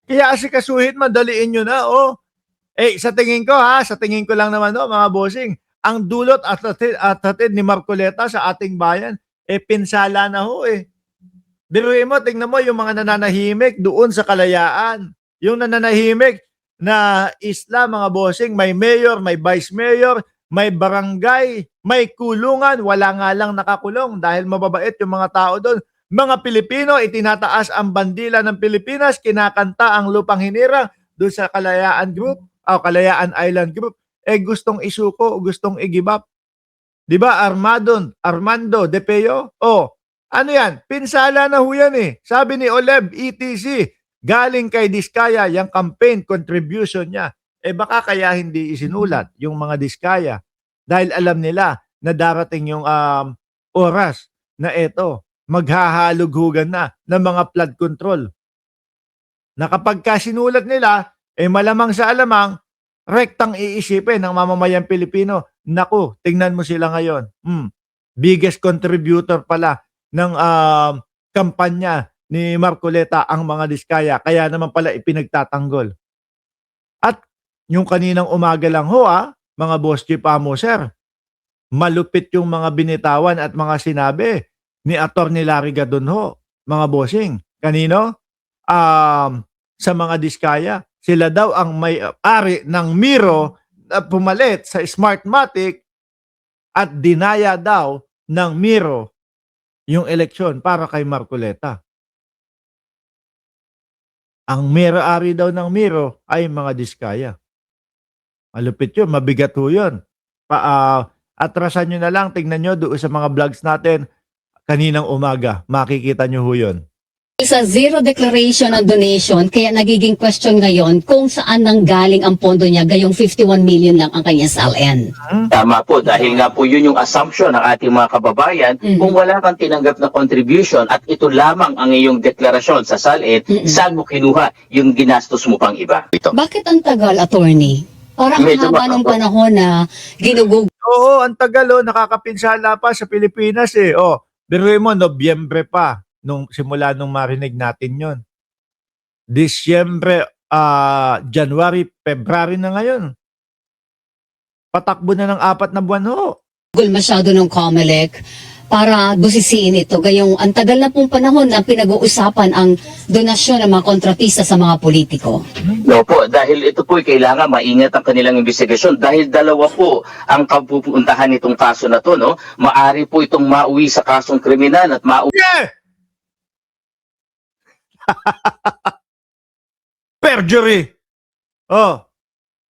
Kaya asikasuhin, madaliin nyo na, oh. Sa tingin ko sa tingin ko lang naman mga bossing, ang dulot at hatid ni Marcoleta sa ating bayan, pinsala na ho eh. Biruin mo, tingnan mo yung mga nananahimik doon sa Kalayaan. Yung nananahimik na isla, mga bossing, may mayor, may vice mayor, may barangay, may kulungan, wala nga lang nakakulong dahil mababait yung mga tao doon. Mga Pilipino, itinataas ang bandila ng Pilipinas, kinakanta ang lupang hinirang doon sa Kalayaan Group, Kalayaan Island Group, gustong isuko, gustong i-give up. Di ba, Armando De Peo? Ano yan? Pinsala na ho yan eh. Sabi ni Oleb, ETC, galing kay Diskaya, yung campaign contribution niya. Baka kaya hindi isinulat yung mga Diskaya dahil alam nila na darating yung oras na ito, maghahalughugan na ng mga flood control. Na kapag sinulat nila, malamang sa alamang, rektang iisipin ng mamamayang Pilipino, naku, tingnan mo sila ngayon. Biggest contributor pala ng kampanya ni Marcoleta ang mga Diskaya, kaya naman pala ipinagtatanggol. At yung kaninang umaga lang mga boss Chief Amoser, malupit yung mga binitawan at mga sinabi ni Atty. Larry Gadon mga bossing. Kanino? Sa mga Diskaya, sila daw ang may-ari ng Miro na pumalit sa Smartmatic at dinaya daw ng Miro yung eleksyon para kay Marcoleta. Ang may-ari daw ng Miro ay mga Diskaya. Malupit yun, mabigat ho yun. Atrasan nyo na lang, tingnan nyo doon sa mga vlogs natin kaninang umaga, makikita nyo ho yun. Sa zero declaration ng donation, kaya nagiging question ngayon kung saan nanggaling ang pondo niya, gayong 51 million lang ang kanya SALN. Tama po, dahil nga po yun yung assumption ng ating mga kababayan, kung wala kang tinanggap na contribution at ito lamang ang iyong deklarasyon sa SALN, saan mo kinuha yung ginastos mo pang iba? Ito. Bakit ang tagal, attorney? Parang haba ng panahon na ginugug. Oo, ang tagal nakakapinsala pa sa Pilipinas biruin mo, Nobyembre pa. Simula nung marinig natin yon. Disyembre, January, February na ngayon. Patakbo na ng 4 na buwan Masyado ng COMELEC para busisiin ito. Gayong ang tagal na pong panahon na pinag-uusapan ang donasyon ng mga kontratista sa mga politiko. No po, dahil ito po kailangan maingat ang kanilang investigasyon dahil dalawa po ang kapupuntahan nitong kaso na to, no? Maari po itong mauwi sa kasong kriminal at mauwi... Perjury!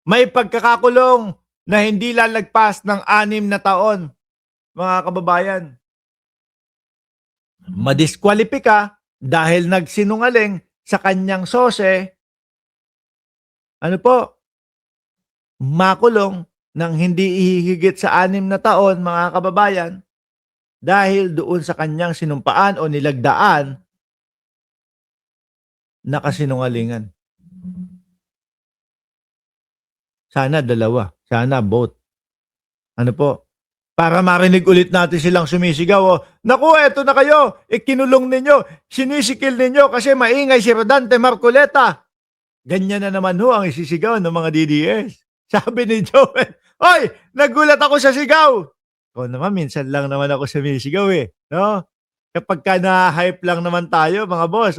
May pagkakakulong na hindi lalagpas ng 6 na taon, mga kababayan. Madiskwalipika dahil nagsinungaling sa kanyang sose. Makulong ng hindi ihigit sa 6 na taon, mga kababayan, dahil doon sa kanyang sinumpaan o nilagdaan na kasinungalingan. Sana 2, sana both. Para marinig ulit natin silang sumisigaw. Naku, eto na kayo, ikinulong ninyo, sinisikil ninyo kasi maingay si Rodante Marcoleta. Ganyan na naman ang isisigaw ng mga DDS. Sabi ni Joel, "Oy, nagulat ako sa sigaw." Naman, minsan lang naman ako sumisigaw no? Kapag na-hype lang naman tayo, mga boss,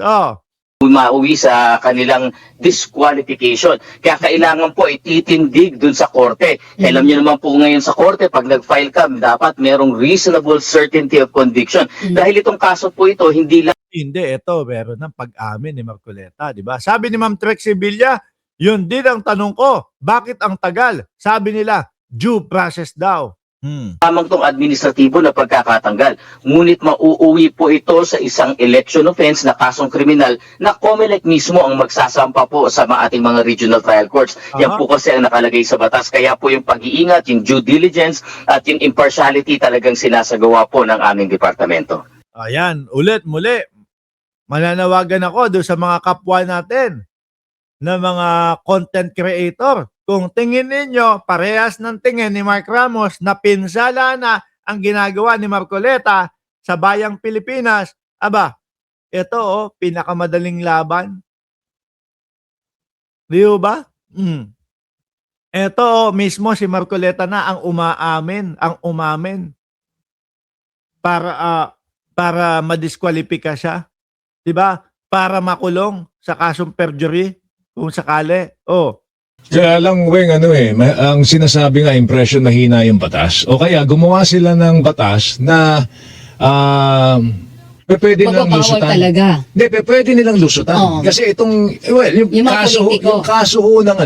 mauwi sa kanilang disqualification. Kaya kailangan po ititindig dun sa korte. Alam niyo naman po ngayon sa korte, pag nag-file ka, dapat merong reasonable certainty of conviction. Dahil itong kaso po ito, hindi lang... Hindi, ito, meron ng pag-amin ni Marcoleta, di ba? Sabi ni Ma'am Trixie Villa, yun din ang tanong ko, bakit ang tagal? Sabi nila, due process daw. Lamang tong administratibo na pagkakatanggal. Ngunit mauuwi po ito sa isang election offense na kasong kriminal na COMELEC mismo ang magsasampa po sa ating mga regional trial courts. Yan po kasi ang nakalagay sa batas. Kaya po yung pag-iingat, yung due diligence at yung impartiality talagang sinasagawa po ng aming departamento. Ayan, ulit muli. Mananawagan ako doon sa mga kapwa natin na mga content creator. Kung tingin ninyo, parehas ng tingin ni Mark Ramos na pinsala na ang ginagawa ni Marcoleta sa bayang Pilipinas, ito, pinakamadaling laban. Di ba? Eto mismo si Marcoleta na ang umamin para para madiskwalipika siya, 'di ba? Para makulong sa kasong perjury kung sakali. Oh, Kaya lang, Weng, ang sinasabi nga, impression na hina yung batas. O kaya, gumawa sila ng batas na pwede nilang Magbabawal lusutan. talaga. Hindi, pwede nilang lusutan. Oo. Kasi itong, yung Yung mga kaso, politiko. yung kaso ho ng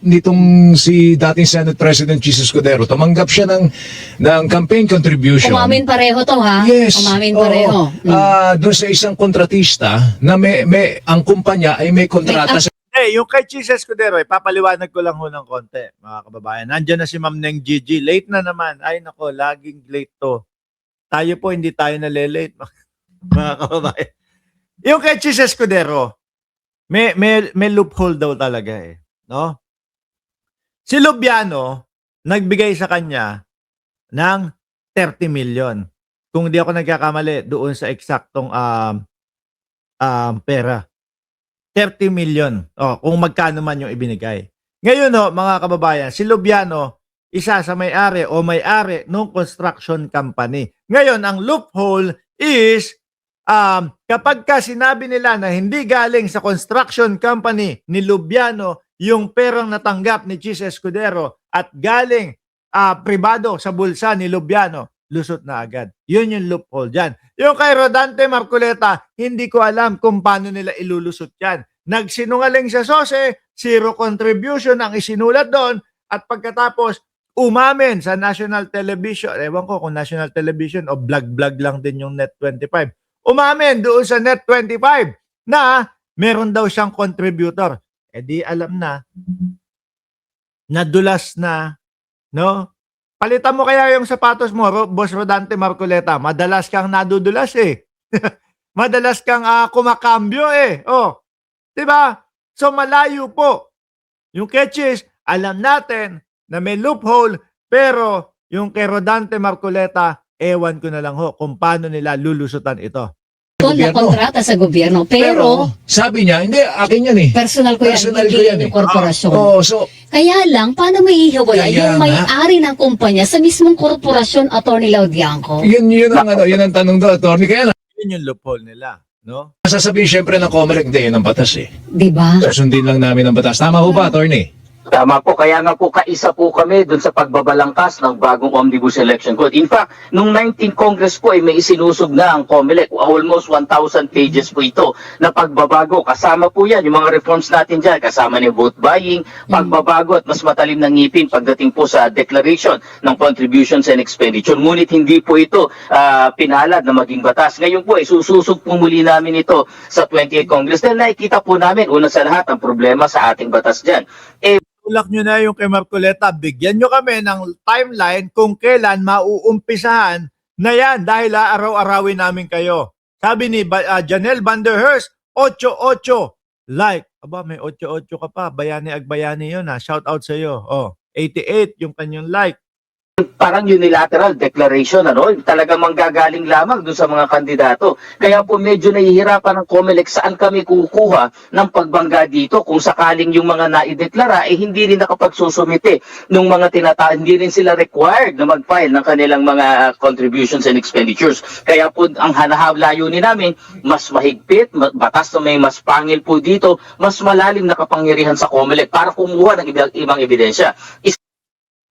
nitong si dating Senate President Jesus Escudero, tumanggap siya ng campaign contribution. Umamin pareho to, ha? Yes. Umamin Oo. pareho. Doon sa isang kontratista na ang kumpanya ay may kontrata sa yung kay Cheese Escudero, papaliwanag ko lang ho ng konti, mga kababayan. Nandiyan na si Ma'am Neng Gigi. Late na naman. Ay, nako, laging late to. Tayo po, hindi tayo nalilate, mga kababayan. Yung kay Cheese Escudero, may loophole daw talaga eh. No? Si Lubiano, nagbigay sa kanya ng 30 million. Kung di ako nagkakamali, doon sa eksaktong pera. 30 million. Kung magkano man yung ibinigay. Ngayon mga kababayan, si Lubiano, isa sa may-ari o may-ari ng construction company. Ngayon, ang loophole is kapag ka sinabi nila na hindi galing sa construction company ni Lubiano yung perang natanggap ni Cheese Escudero at galing pribado sa bulsa ni Lubiano, lusot na agad. Yun yung loophole dyan. Yung kay Rodante Marcoleta, hindi ko alam kung paano nila ilulusot yan. Nagsinungaling sa SOSE, zero contribution ang isinulat doon, at pagkatapos, umamin sa national television. Ewan ko kung national television o vlog lang din yung Net25. Umamin doon sa Net25 na meron daw siyang contributor. Di alam na, nadulas na, no? Palitan mo kaya yung sapatos mo, Boss Rodante Marcoleta. Madalas kang nadudulas eh. Madalas kang kumakambyo eh. Oh, 'di ba? So malayo po. Yung Ketchis, alam natin na may loophole, pero yung kay Rodante Marcoleta, ewan ko na lang ho kung paano nila lulusutan ito. Ito na kontrata sa gobyerno. Pero sabi niya, hindi, akin yan eh. personal ko yan, Personal hindi ko yan yung korporasyon. so, Kaya lang, paano may ihiwalay Kaya yung nga. may-ari ng kumpanya sa mismong korporasyon, Atty. Laudianco? yun ang tanong doon, attorney. Kaya lang, Yun yung loophole nila, no? sasabihin syempre ng COMELEC, hindi, yun ang batas eh. Di ba? Susundin lang namin ang batas. Tama ho ba, attorney? Tama po, kaya nga po kaisa po kami dun sa pagbabalangkas ng bagong Omnibus Election Code. In fact, nung 19 Congress po ay may isinusog na ang COMELEC. Almost 1,000 pages po ito na pagbabago. Kasama po yan, yung mga reforms natin dyan. Kasama ni vote buying, pagbabago at mas matalim na ngipin pagdating po sa declaration ng contributions and expenditure. Ngunit hindi po ito pinalad na maging batas. Ngayon po ay sususog po muli namin ito sa 28 Congress. Dahil nakikita po namin, una sa lahat, ang problema sa ating batas dyan. Tulak nyo na yung kay Marcoleta, bigyan nyo kami ng timeline kung kailan mauumpisahan na yan dahil araw-arawin namin kayo. Sabi ni Janelle Van der Herst, 88 like. Aba, may 88 ka pa. Bayani Agbayani yun ha. Shout out sa iyo. 88 yung kanyang like. Parang unilateral declaration, talagang manggagaling lamang dun sa mga kandidato. Kaya po medyo nahihirapan ng COMELEC saan kami kukuha ng pagbangga dito kung sakaling yung mga naideklara hindi rin nakapagsusumite ng mga hindi rin sila required na mag-file ng kanilang mga contributions and expenditures. Kaya po ang layunin namin, mas mahigpit, batas na may mas pangil po dito, mas malalim na kapangyarihan sa COMELEC para kumuha ng ibang ebidensya.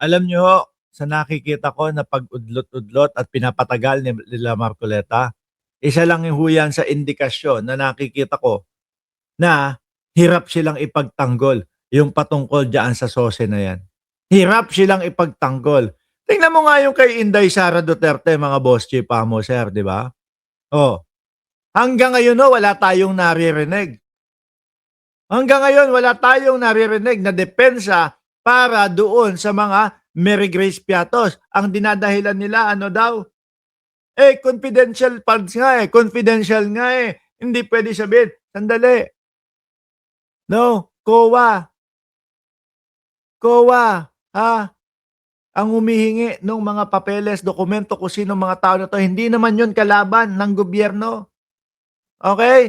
Alam nyo, sa nakikita ko na pag-udlot-udlot at pinapatagal nila Marcoleta, isa lang yung huyan sa indikasyon na nakikita ko na hirap silang ipagtanggol yung patungkol dyan sa SOSE na yan. Hirap silang ipagtanggol. Tingnan mo nga yung kay Inday Sara Duterte, mga boss chief mo, sir, di ba? Hanggang ngayon wala tayong naririnig. Hanggang ngayon wala tayong naririnig na depensa para doon sa mga Mary Grace Piatos. Ang dinadahilan nila, daw? Confidential funds nga confidential nga Hindi pwede sabihin, sandali. No, COA, ang humihingi ng mga papeles, dokumento kung sino mga tao na to, hindi naman yun kalaban ng gobyerno. Okay?